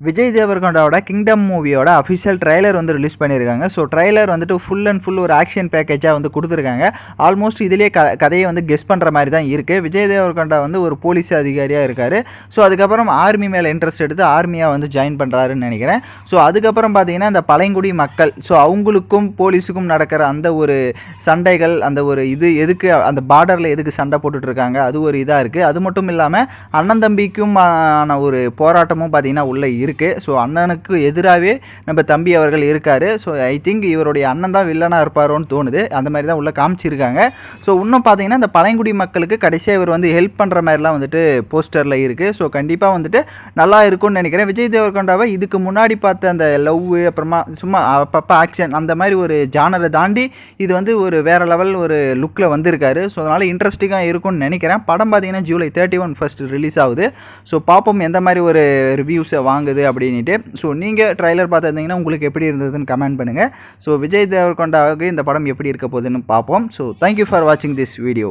Vijay தேவர்கொண்டாவோட kingdom மூவியோட official trailer வந்து release பண்ணியிருக்காங்க. ஸோ ட்ரைலர் வந்துட்டு ஃபுல் அண்ட் ஃபுல் ஒரு ஆக்ஷன் பேக்கேஜாக வந்து கொடுத்துருக்காங்க. ஆல்மோஸ்ட் இதிலே கதையை வந்து கெஸ் பண்ணுற மாதிரி தான் இருக்குது. விஜய் தேவர்கொண்டா வந்து ஒரு போலீஸ் அதிகாரியாக இருக்கார். ஸோ அதுக்கப்புறம் ஆர்மி மேலே இன்ட்ரெஸ்ட் எடுத்து ஆர்மியாக வந்து ஜாயின் பண்ணுறாருன்னு நினைக்கிறேன். ஸோ அதுக்கப்புறம் பார்த்தீங்கன்னா இந்த பழங்குடி மக்கள் ஸோ அவங்களுக்கும் போலீஸுக்கும் நடக்கிற அந்த ஒரு சண்டைகள், அந்த ஒரு இது எதுக்கு அந்த பார்டரில் எதுக்கு சண்டை போட்டுட்ருக்காங்க, அது ஒரு இதாக இருக்குது. அது மட்டும் இல்லாமல் அண்ணன் தம்பிக்கும் ஆன ஒரு போராட்டமும் பார்த்தீங்கன்னா உள்ளே இருக்குது. ஸோ அண்ணனுக்கு எதிராகவே நம்ம தம்பி அவர்கள் இருக்கார். ஸோ ஐ திங்க் இவருடைய அண்ணன் தான் வில்லனாக இருப்பாரோன்னு தோணுது. அந்த மாதிரி தான் உள்ளே காமிச்சிருக்காங்க. ஸோ இன்னும் பார்த்தீங்கன்னா இந்த பழங்குடி மக்களுக்கு கடைசியாக இவர் வந்து ஹெல்ப் பண்ணுற மாதிரிலாம் வந்துட்டு போஸ்டரில் இருக்குது. ஸோ கண்டிப்பாக வந்துட்டு நல்லா இருக்கும்னு நினைக்கிறேன். விஜய் தேவர்கொண்டாவை இதுக்கு முன்னாடி பார்த்த அந்த லவ், அப்புறமா சும்மா அப்பப்போ ஆக்ஷன், அந்த மாதிரி ஒரு ஜானரை தாண்டி இது வந்து ஒரு வேறு லெவல் ஒரு லுக்கில் வந்திருக்காரு. ஸோ அதனால் இன்ட்ரெஸ்டிங்காக இருக்கும்னு நினைக்கிறேன். படம் பார்த்தீங்கன்னா ஜூலை 31 ஃபஸ்ட்டு ரிலீஸ் ஆகுது. ஸோ பார்ப்போம் எந்த மாதிரி ஒரு ரிவ்யூஸை வாங்குது அப்படின்ட்டு. ஸோ நீங்கள் ட்ரைலர் பார்த்துருந்தீங்கன்னா உங்களுக்கு எப்படி இருந்ததுன்னு கமெண்ட் பண்ணுங்கள். ஸோ விஜய் தேவர்கொண்டாவுக்கு இந்த படம் எப்படி இருக்க போகுதுன்னு பார்ப்போம். ஸோ தேங்க்யூ ஃபார் வாட்சிங் திஸ் வீடியோ.